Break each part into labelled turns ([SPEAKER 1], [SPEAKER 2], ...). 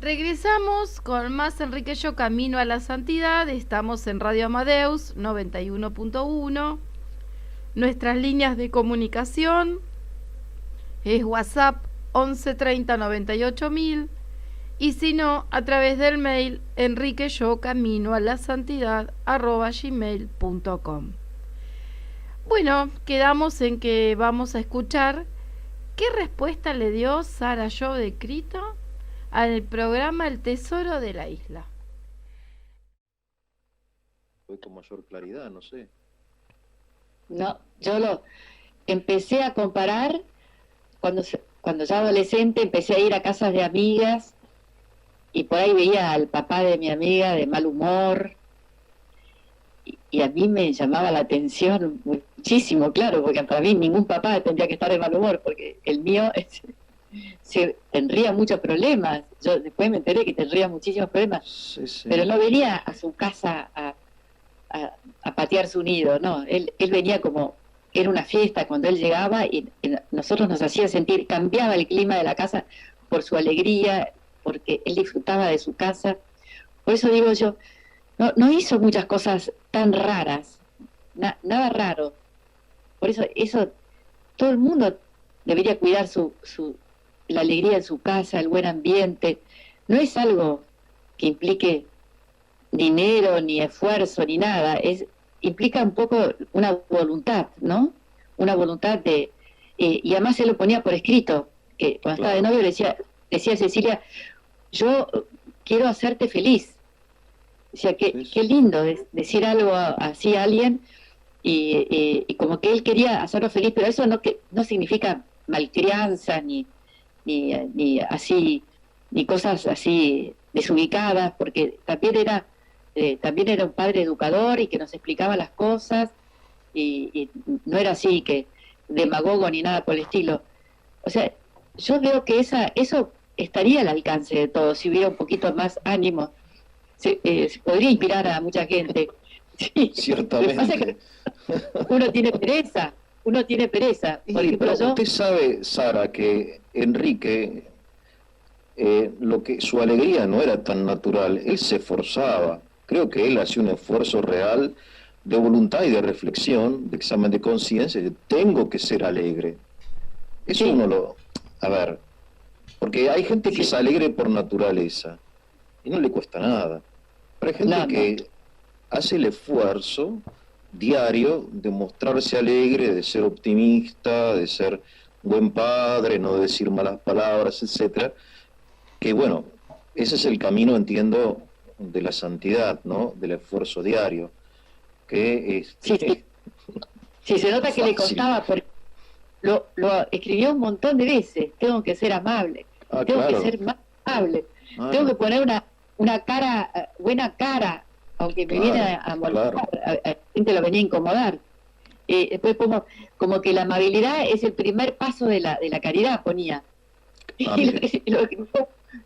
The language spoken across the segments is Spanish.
[SPEAKER 1] Regresamos con más Enrique Yo Camino a la Santidad. Estamos en Radio Amadeus 91.1. Nuestras líneas de comunicación es WhatsApp 11 30 98 000 y si no, a través del mail enriqueyocaminoalasantidad@gmail.com. Bueno, quedamos en que vamos a escuchar qué respuesta le dio Sara Jo de Crito al programa El Tesoro de la Isla.
[SPEAKER 2] Fue con mayor claridad, no sé.
[SPEAKER 3] No, yo lo empecé a comparar cuando ya adolescente, empecé a ir a casas de amigas y por ahí veía al papá de mi amiga de mal humor y a mí me llamaba la atención muchísimo, claro, porque para mí ningún papá tendría que estar de mal humor, porque el mío tendría muchos problemas. Yo después me enteré que tendría muchísimos problemas,
[SPEAKER 2] Sí.
[SPEAKER 3] Pero no venía a su casa a patear su nido, no, él venía como, era una fiesta cuando él llegaba y nosotros nos hacía sentir, cambiaba el clima de la casa por su alegría, porque él disfrutaba de su casa. Por eso digo yo, no hizo muchas cosas tan raras, nada raro. Por eso todo el mundo debería cuidar la alegría en su casa, el buen ambiente. No es algo que implique dinero, ni esfuerzo, ni nada. Implica un poco una voluntad, ¿no? Una voluntad y además se lo ponía por escrito, que cuando estaba de novio decía a Cecilia, yo quiero hacerte feliz. O sea, qué lindo decir algo así a alguien y como que él quería hacerlo feliz, pero eso no significa malcrianza ni así, ni cosas así desubicadas, porque también era un padre educador y que nos explicaba las cosas y no era así que demagogo ni nada por el estilo. O sea, yo veo que eso estaría al alcance de todos si hubiera un poquito más ánimo. Se podría inspirar a mucha gente. Sí.
[SPEAKER 2] Ciertamente.
[SPEAKER 3] Lo que pasa es que uno tiene pereza. Por ejemplo,
[SPEAKER 2] pero usted sabe, Sara, que Enrique, su alegría no era tan natural, él se esforzaba. Creo que él hacía un esfuerzo real de voluntad y de reflexión, de examen de conciencia, de tengo que ser alegre. Eso
[SPEAKER 3] sí.
[SPEAKER 2] A ver, porque hay gente que es alegre por naturaleza y no le cuesta nada. Pero hay gente que hace el esfuerzo diario de mostrarse alegre, de ser optimista, de ser buen padre, no decir malas palabras, etcétera. Que bueno, ese es el camino, entiendo, de la santidad, ¿no? Del esfuerzo diario. Que
[SPEAKER 3] Sí, se nota que le costaba, porque lo escribió un montón de veces. Tengo que ser amable, tengo que ser más amable, tengo que poner una cara, buena cara, aunque me viene a molestar, a gente lo venía a incomodar. Después como que la amabilidad es el primer paso de la caridad, ponía.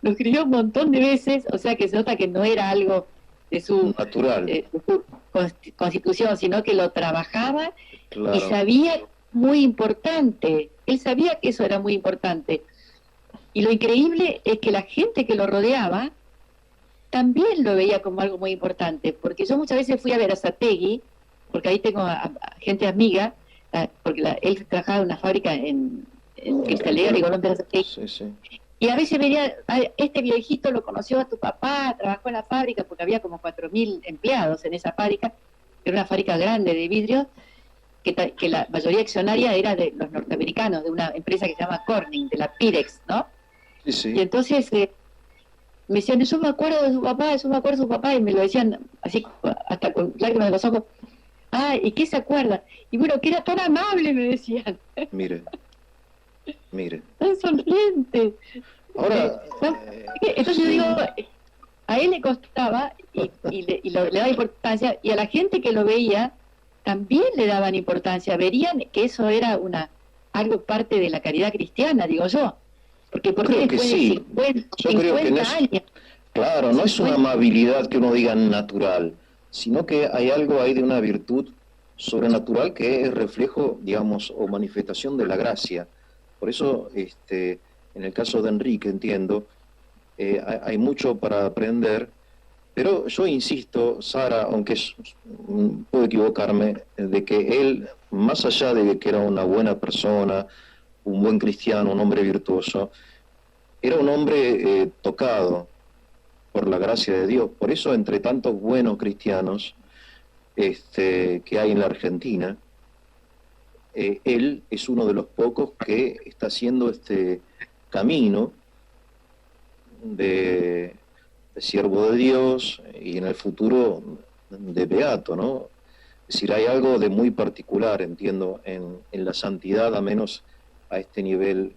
[SPEAKER 3] Lo escribió un montón de veces, o sea que se nota que no era algo de su
[SPEAKER 2] natural,
[SPEAKER 3] de su constitución, sino que lo trabajaba y sabía muy importante. Él sabía que eso era muy importante. Y lo increíble es que la gente que lo rodeaba también lo veía como algo muy importante, porque yo muchas veces fui a ver a Sategui, porque ahí tengo a gente amiga, porque él trabajaba en una fábrica en Cristalera y Golón de la Sategui.
[SPEAKER 2] Sí.
[SPEAKER 3] Y a veces venía, este viejito lo conoció a tu papá, trabajó en la fábrica, porque había como 4.000 empleados en esa fábrica, era una fábrica grande de vidrio, que la mayoría accionaria era de los norteamericanos, de una empresa que se llama Corning, de la Pirex, ¿no?
[SPEAKER 2] Sí.
[SPEAKER 3] Y entonces me decían, yo me acuerdo de su papá, y me lo decían así, hasta con lágrimas de los ojos. ¿Y qué se acuerda? Y bueno, que era tan amable, me decían.
[SPEAKER 2] Mire.
[SPEAKER 3] Tan sonriente.
[SPEAKER 2] Ahora,
[SPEAKER 3] entonces yo digo, a él le costaba y le daba importancia, y a la gente que lo veía también le daban importancia, verían que eso era algo parte de la caridad cristiana, digo yo. Porque
[SPEAKER 2] creo que sí.
[SPEAKER 3] 50 años.
[SPEAKER 2] Claro, no es una amabilidad que uno diga natural, sino que hay algo ahí de una virtud sobrenatural que es reflejo, digamos, o manifestación de la gracia. Por eso, en el caso de Enrique, entiendo, hay mucho para aprender, pero yo insisto, Sara, aunque puedo equivocarme, de que él, más allá de que era una buena persona, un buen cristiano, un hombre virtuoso, era un hombre tocado por la gracia de Dios. Por eso, entre tantos buenos cristianos que hay en la Argentina, él es uno de los pocos que está haciendo este camino de siervo de Dios y en el futuro de beato, ¿no? Es decir, hay algo de muy particular, entiendo, en la santidad, a menos a este nivel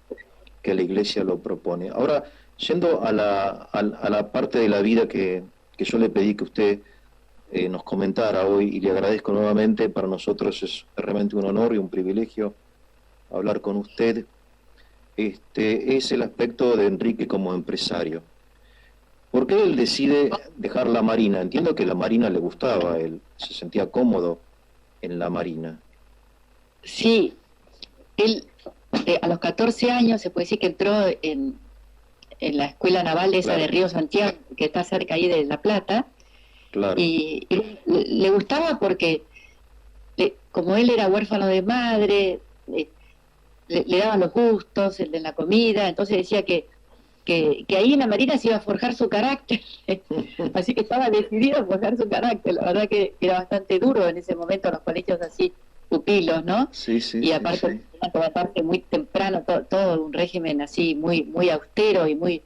[SPEAKER 2] que la Iglesia lo propone. Ahora, yendo a la parte de la vida que yo le pedí que usted nos comentara hoy, y le agradezco nuevamente, para nosotros es realmente un honor y un privilegio hablar con usted, es el aspecto de Enrique como empresario. ¿Por qué él decide dejar la Marina? Entiendo que la Marina le gustaba, él se sentía cómodo en la Marina.
[SPEAKER 3] Sí, él a los 14 años se puede decir que entró en la escuela naval esa de Río Santiago, que está cerca ahí de La Plata, y le gustaba porque como él era huérfano de madre, le daban los gustos de la comida, entonces decía que ahí en la Marina se iba a forjar su carácter, así que estaba decidido a forjar su carácter. La verdad que era bastante duro en ese momento los colegios así, pupilos, ¿no?
[SPEAKER 2] Sí,
[SPEAKER 3] y aparte levantarse muy temprano, todo un régimen así muy muy austero y muy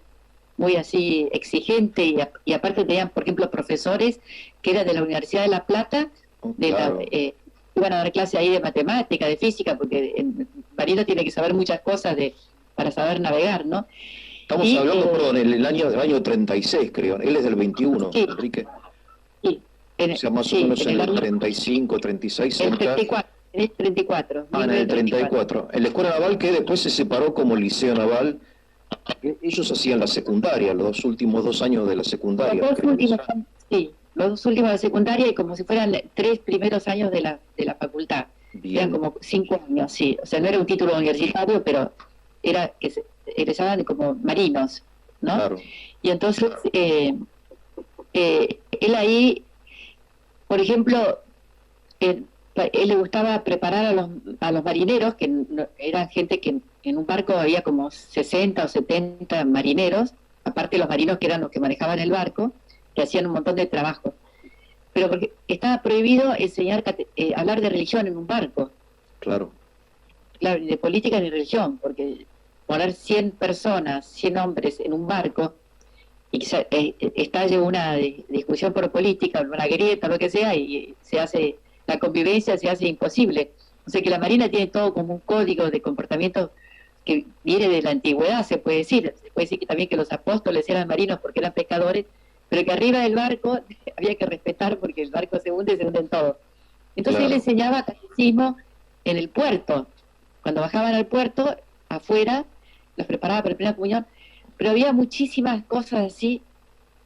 [SPEAKER 3] así exigente, y aparte tenían, por ejemplo, profesores que eran de la Universidad de La Plata, iban a dar clase ahí de matemática, de física, porque el marino tiene que saber muchas cosas para saber navegar, ¿no?
[SPEAKER 2] Estamos hablando, perdón, el año 36, creo. Él es del 21, sí, Enrique.
[SPEAKER 3] Sí.
[SPEAKER 2] O sea, más o menos en el 35, 36,
[SPEAKER 3] cerca. En el 34.
[SPEAKER 2] En el 34. En la escuela naval, que después se separó como liceo naval. Ellos hacían la secundaria, los últimos 2 años de la secundaria.
[SPEAKER 3] Los 2 últimos, sí, los 2 últimos de la secundaria, y como si fueran 3 primeros años de la facultad. Bien. Eran como 5 años, sí. O sea, no era un título universitario, pero era que se egresaban como marinos, ¿no?
[SPEAKER 2] Claro.
[SPEAKER 3] Y entonces, él ahí, por ejemplo, él le gustaba preparar a los marineros, que eran gente que en un barco había como 60 o 70 marineros, aparte de los marinos que eran los que manejaban el barco, que hacían un montón de trabajo. Pero porque estaba prohibido enseñar, hablar de religión en un barco.
[SPEAKER 2] Claro.
[SPEAKER 3] Claro, ni de política ni religión, porque poner 100 personas, 100 hombres en un barco, y que estalle una discusión por política, una grieta, lo que sea, y la convivencia se hace imposible. O sea que la Marina tiene todo como un código de comportamiento que viene de la antigüedad, se puede decir. Se puede decir que también que los apóstoles eran marinos porque eran pescadores, pero que arriba del barco había que respetar porque el barco se hunden todos. Entonces él enseñaba catecismo en el puerto. Cuando bajaban al puerto, afuera, los preparaba para la primera comunión, pero había muchísimas cosas así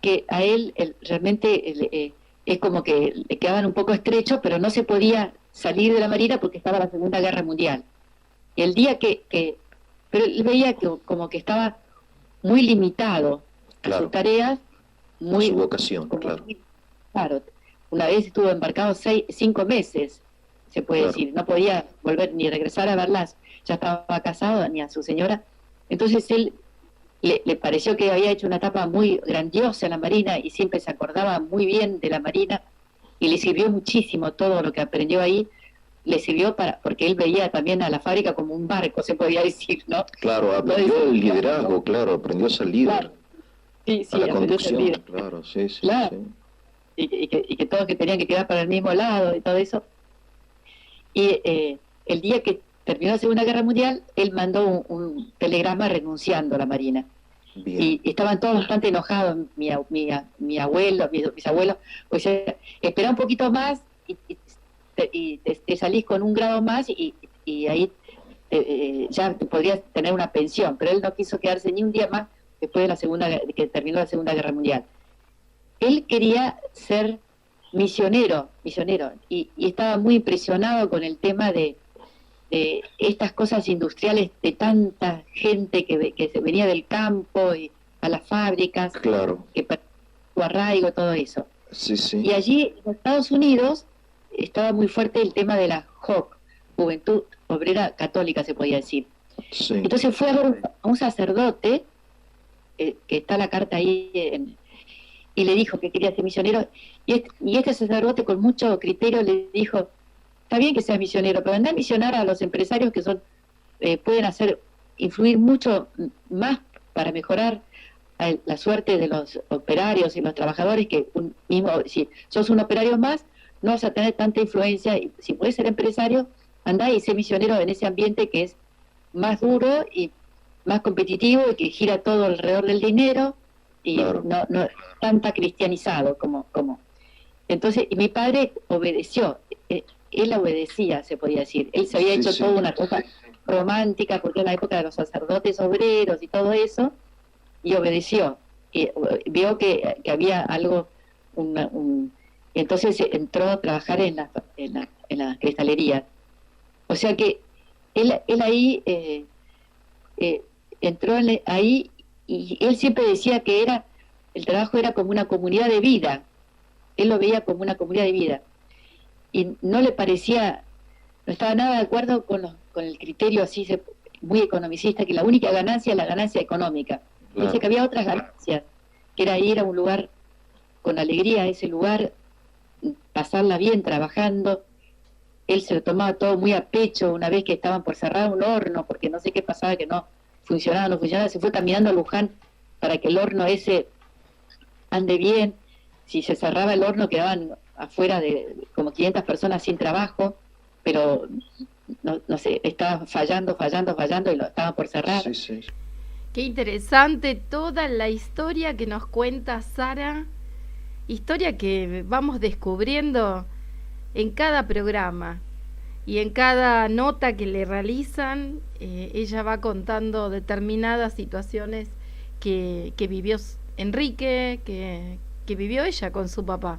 [SPEAKER 3] que a él realmente es como que le quedaban un poco estrechos, pero no se podía salir de la Marina porque estaba la Segunda Guerra Mundial. Y el día pero él veía que como que estaba muy limitado a sus tareas,
[SPEAKER 2] a su vocación, claro.
[SPEAKER 3] Claro, una vez estuvo embarcado 5 meses, se puede decir, no podía volver ni regresar a verlas, ya estaba casado, ni a su señora. Entonces él le pareció que había hecho una etapa muy grandiosa en la Marina y siempre se acordaba muy bien de la Marina, y le sirvió muchísimo todo lo que aprendió ahí, le sirvió porque él veía también a la fábrica como un barco, se podía decir, ¿no?
[SPEAKER 2] Claro, aprendió el liderazgo, claro, aprendió a ser líder.
[SPEAKER 3] Claro. Sí,
[SPEAKER 2] a la conducción, claro, sí.
[SPEAKER 3] Y que todos que tenían que quedar para el mismo lado y todo eso. Y el día que terminó la Segunda Guerra Mundial, él mandó un telegrama renunciando a la Marina.
[SPEAKER 2] Bien.
[SPEAKER 3] Y estaban todos bastante enojados, mi abuelo, mis abuelos, pues espera un poquito más y te salís con un grado más y ahí ya podrías tener una pensión. Pero él no quiso quedarse ni un día más después de que terminó la Segunda Guerra Mundial. Él quería ser misionero, y estaba muy impresionado con el tema de estas cosas industriales, de tanta gente que se venía del campo y a las fábricas,
[SPEAKER 2] Claro.
[SPEAKER 3] que su arraigo, todo eso.
[SPEAKER 2] Sí, sí.
[SPEAKER 3] Y allí en Estados Unidos estaba muy fuerte el tema de la JOC, Juventud Obrera Católica, se podía decir.
[SPEAKER 2] Sí.
[SPEAKER 3] Entonces fue a ver a un sacerdote, que está la carta ahí, y le dijo que quería ser misionero, y este sacerdote con mucho criterio le dijo, está bien que seas misionero, pero anda a misionar a los empresarios que son pueden influir mucho más para mejorar la suerte de los operarios y los trabajadores, que si sos un operario más, no vas a tener tanta influencia. Y si puedes ser empresario, andá y sé misionero en ese ambiente que es más duro y más competitivo y que gira todo alrededor del dinero y
[SPEAKER 2] Claro.
[SPEAKER 3] no tanta cristianizado como. Entonces, y mi padre obedeció, él obedecía, se podía decir. Él se había hecho toda una cosa romántica, porque era la época de los sacerdotes obreros y todo eso, y obedeció. Y vio que había algo, entonces entró a trabajar en la cristalería. O sea que él ahí entró ahí, y él siempre decía que el trabajo era como una comunidad de vida. Él lo veía como una comunidad de vida. Y no le parecía, no estaba nada de acuerdo con el criterio así muy economicista, que la única ganancia es la ganancia económica.
[SPEAKER 2] Claro.
[SPEAKER 3] Dice que había otras ganancias, que era ir a un lugar con alegría, a ese lugar, pasarla bien trabajando. Él se lo tomaba todo muy a pecho. Una vez que estaban por cerrar un horno, porque no sé qué pasaba, que no funcionaba, se fue caminando a Luján para que el horno ese ande bien. Si se cerraba el horno, quedaban afuera de como 500 personas sin trabajo, pero no sé, estaba fallando y lo estaban por cerrar.
[SPEAKER 2] Sí, sí.
[SPEAKER 1] Qué interesante toda la historia que nos cuenta Sara, historia que vamos descubriendo en cada programa y en cada nota que le realizan. Ella va contando determinadas situaciones que vivió Enrique, que vivió ella con su papá.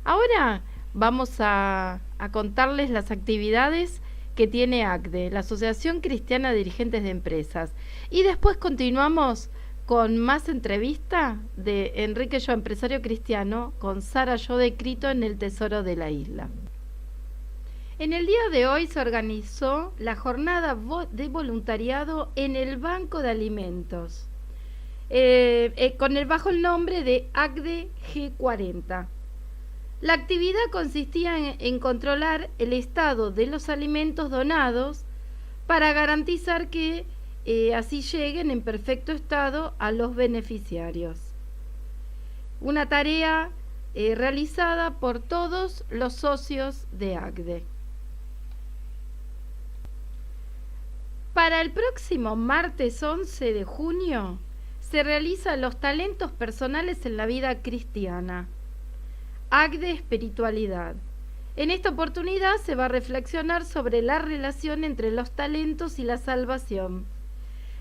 [SPEAKER 1] Ahora vamos a contarles las actividades que tiene ACDE, la Asociación Cristiana de Dirigentes de Empresas. Y después continuamos con más entrevista de Enrique Yo, empresario cristiano, con Sara Yo de Crito en el Tesoro de la Isla. En el día de hoy se organizó la jornada de voluntariado en el Banco de Alimentos, bajo el nombre de ACDE G40. La actividad consistía en controlar el estado de los alimentos donados para garantizar que así lleguen en perfecto estado a los beneficiarios. Una tarea realizada por todos los socios de ACDE. Para el próximo martes 11 de junio se realizan los talentos personales en la vida cristiana. ACDE Espiritualidad. En esta oportunidad se va a reflexionar sobre la relación entre los talentos y la salvación,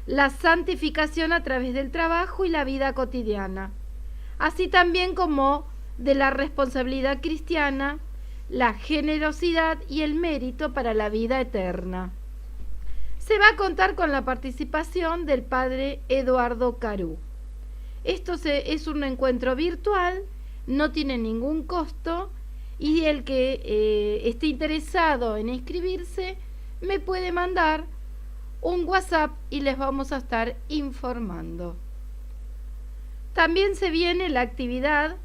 [SPEAKER 1] la santificación a través del trabajo y la vida cotidiana, así también como de la responsabilidad cristiana, la generosidad y el mérito para la vida eterna. Se va a contar con la participación del padre Eduardo Carú. Esto es un encuentro virtual, no tiene ningún costo, y el que esté interesado en inscribirse me puede mandar un WhatsApp y les vamos a estar informando. También se viene la actividad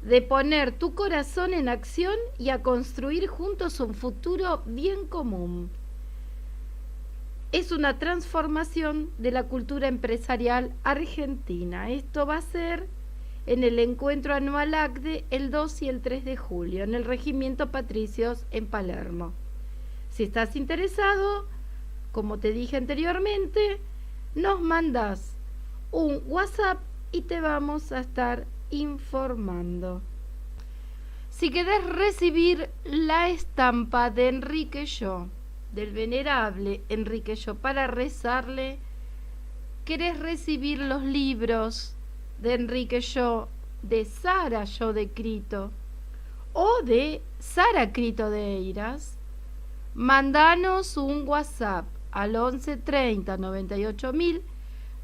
[SPEAKER 1] de poner tu corazón en acción y a construir juntos un futuro bien común. Es una transformación de la cultura empresarial argentina. Esto va a ser en el encuentro anual ACDE el 2 y el 3 de julio, en el Regimiento Patricios en Palermo. Si estás interesado, como te dije anteriormente, nos mandas un WhatsApp y te vamos a estar informando. Si querés recibir la estampa de Enrique Yo, del venerable Enrique Yo, para rezarle, querés recibir los libros de Enrique Yo, de Sara Yo de Crito o de Sara Crito de Eiras, mandanos un WhatsApp al 11 30 98 000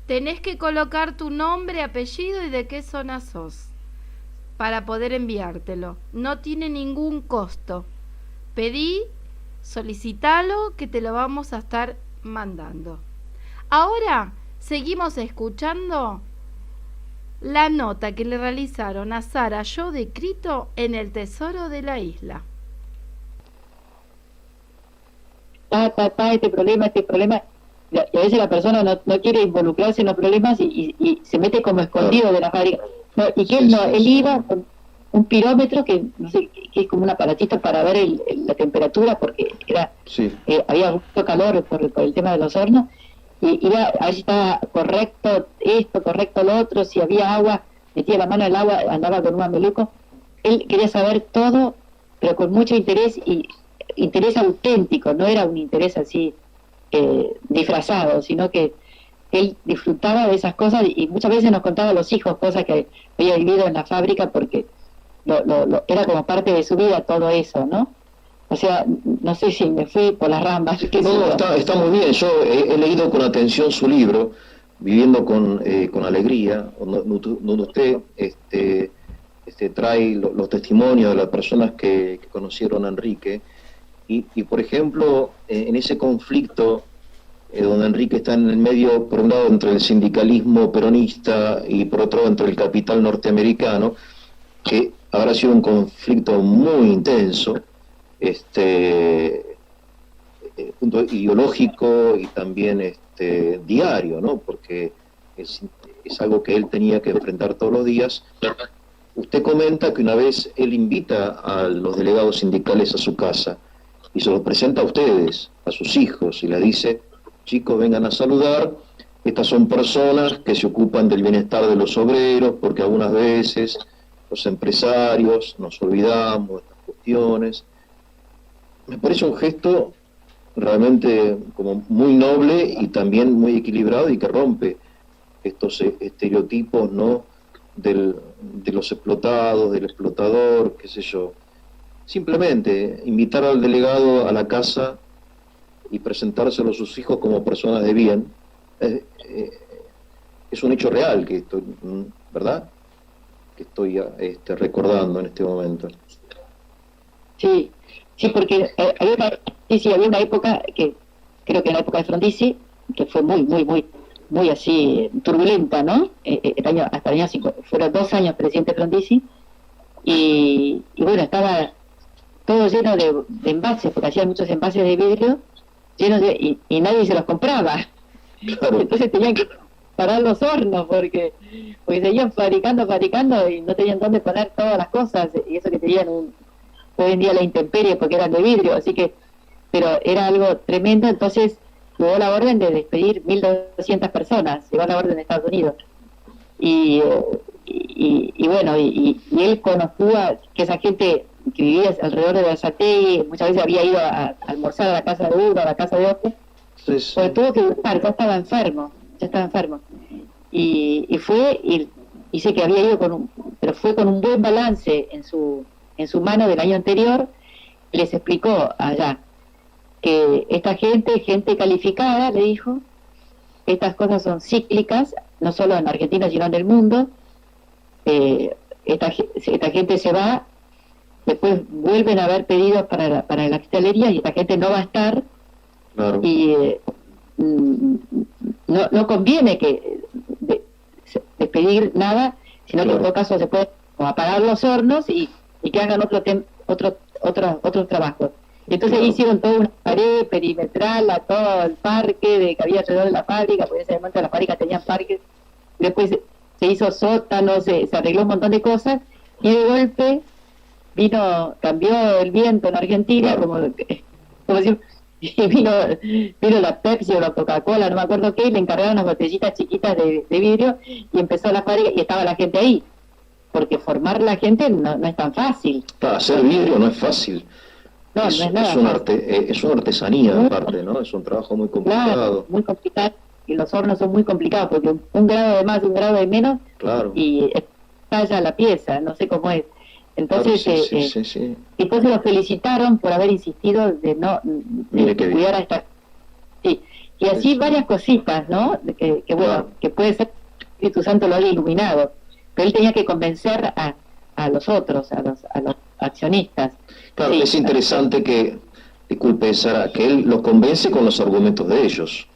[SPEAKER 1] tenés que colocar tu nombre, apellido y de qué zona sos para poder enviártelo. No tiene ningún costo. Pedí, solicitalo, que te lo vamos a estar mandando. Ahora seguimos escuchando la nota que le realizaron a Sara Yo de Crito en El Tesoro de la Isla.
[SPEAKER 3] Este problema. Y a veces la persona no quiere involucrarse en los problemas y se mete como escondido de la fábrica. No, y que él iba con un pirómetro que no sé, que es como un aparatito para ver la temperatura, porque había mucho calor por el tema de los hornos, y iba a ver si estaba correcto esto, correcto lo otro, si había agua, metía la mano en el agua, andaba con un mameluco. Él quería saber todo, pero con mucho interés, y interés auténtico, no era un interés así disfrazado, sino que él disfrutaba de esas cosas, y muchas veces nos contaba a los hijos cosas que había vivido en la fábrica, porque era como parte de su vida todo eso, ¿no? O sea, no sé si me fui por las ramas.
[SPEAKER 2] No, está muy bien. Yo he leído con atención su libro, Viviendo con Alegría, donde usted trae los testimonios de las personas que conocieron a Enrique, y por ejemplo, en ese conflicto donde Enrique está en el medio, por un lado entre el sindicalismo peronista y por otro entre el capital norteamericano, que habrá sido un conflicto muy intenso, punto ideológico y también diario, ¿no? Porque es algo que él tenía que enfrentar todos los días. Usted comenta que una vez él invita a los delegados sindicales a su casa y se los presenta a ustedes, a sus hijos, y les dice: chicos, vengan a saludar, estas son personas que se ocupan del bienestar de los obreros, porque algunas veces los empresarios nos olvidamos de estas cuestiones. Me parece un gesto realmente como muy noble y también muy equilibrado, y que rompe estos estereotipos, ¿no?, de los explotados, del explotador, qué sé yo. Simplemente invitar al delegado a la casa y presentárselo a sus hijos como personas de bien, es un hecho real que estoy, ¿verdad?, que estoy recordando en este momento.
[SPEAKER 3] Sí, porque había una época, que creo que en la época de Frondizi, que fue muy así turbulenta, ¿no? Hasta el año 50, fueron 2 años presidente Frondizi, y bueno, estaba todo lleno de envases, porque hacían muchos envases de vidrio llenos y nadie se los compraba. Claro. Entonces tenían que parar los hornos porque seguían fabricando y no tenían dónde poner todas las cosas, y eso que tenían hoy en día la intemperie porque eran de vidrio, así que, pero era algo tremendo. Entonces llegó la orden de despedir 1.200 personas, llegó la orden de Estados Unidos, y bueno, y él conocía que esa gente que vivía alrededor de Versategui muchas veces había ido a almorzar a la casa de uno, a la casa de otro, porque tuvo que buscar, ya estaba enfermo, y fue, y dice que había ido pero fue con un buen balance en su mano del año anterior. Les explicó allá que esta gente calificada, le dijo, estas cosas son cíclicas, no solo en Argentina sino en el mundo. Esta gente se va, después vuelven a haber pedidos para la cristalería, y esta gente no va a estar. Claro. Y no conviene que despedir nada, sino que en todo caso se puede apagar los hornos y que hagan otros trabajos. Entonces hicieron toda una pared perimetral a todo el parque que había alrededor de la fábrica, porque en ese momento las fábricas tenían parques. Después se hizo sótanos, se arregló un montón de cosas, y de golpe cambió el viento en Argentina, claro, como si vino la Pepsi o la Coca-Cola, no me acuerdo qué, y le encargaron unas botellitas chiquitas de vidrio, y empezó la fábrica y estaba la gente ahí, porque formar la gente no es tan fácil.
[SPEAKER 2] Hacer vidrio no es fácil. No es nada fácil. Es una artesanía aparte, ¿no? Es un trabajo muy complicado.
[SPEAKER 3] Claro, muy complicado, y los hornos son muy complicados, porque un grado de más, un grado de menos, claro, y estalla la pieza, no sé cómo es. Entonces, claro, sí. Entonces los felicitaron por haber insistido de cuidar a esta... Sí, Y así varias cositas, ¿no? Que bueno, que puede ser que el Espíritu Santo lo haya iluminado, pero él tenía que convencer a los otros, a los accionistas.
[SPEAKER 2] Claro,
[SPEAKER 3] Sí.
[SPEAKER 2] es interesante que, disculpe Sara, que él los convence con los argumentos de ellos.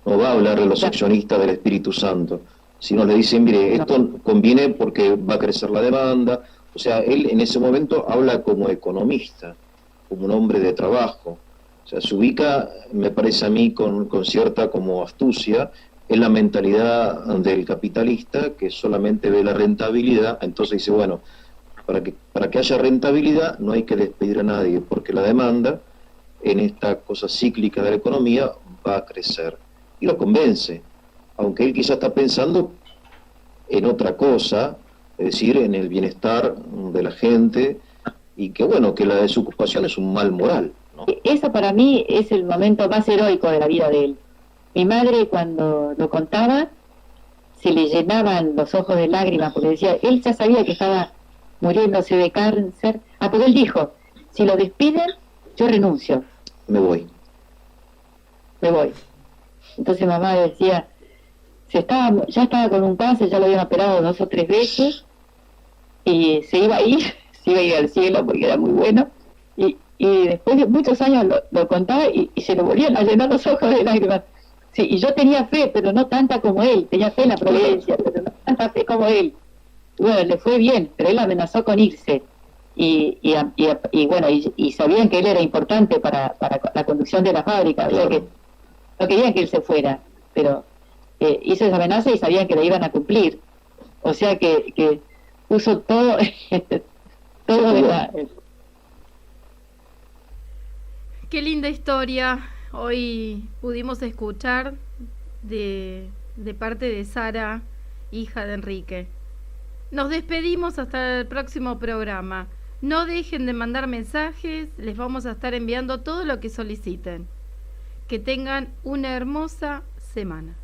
[SPEAKER 2] No va a hablar de los accionistas del Espíritu Santo, sino le dice, mire, esto conviene porque va a crecer la demanda. O sea, él en ese momento habla como economista, como un hombre de trabajo. O sea, se ubica, me parece a mí, con cierta como astucia en la mentalidad del capitalista que solamente ve la rentabilidad. Entonces dice, bueno, para que haya rentabilidad no hay que despedir a nadie, porque la demanda en esta cosa cíclica de la economía va a crecer. Y lo convence, aunque él quizá está pensando en otra cosa, es decir, en el bienestar de la gente, y que bueno, que la desocupación es un mal moral, ¿no?
[SPEAKER 3] Eso para mí es el momento más heroico de la vida de él. Mi madre, cuando lo contaba, se le llenaban los ojos de lágrimas, porque decía, él ya sabía que estaba muriéndose de cáncer. Porque él dijo, si lo despiden, yo renuncio.
[SPEAKER 2] Me voy.
[SPEAKER 3] Entonces mamá decía, ya estaba con un cáncer, ya lo habían operado 2 o 3 veces, y se iba a ir al cielo porque era muy bueno, y después de muchos años lo contaba y se le volvían a llenar los ojos de lágrimas. Sí, y yo tenía fe, pero no tanta como él, tenía fe en la providencia, pero no tanta fe como él. Bueno, le fue bien, pero él amenazó con irse, y bueno, y sabían que él era importante para la conducción de la fábrica, o sea que no querían que él se fuera, pero hizo esa amenaza y sabían que la iban a cumplir, o sea que puso todo todo de la...
[SPEAKER 1] Qué linda historia hoy pudimos escuchar de parte de Sara, hija de Enrique. Nos despedimos hasta el próximo programa. No dejen de mandar mensajes, les vamos a estar enviando todo lo que soliciten. Que tengan una hermosa semana.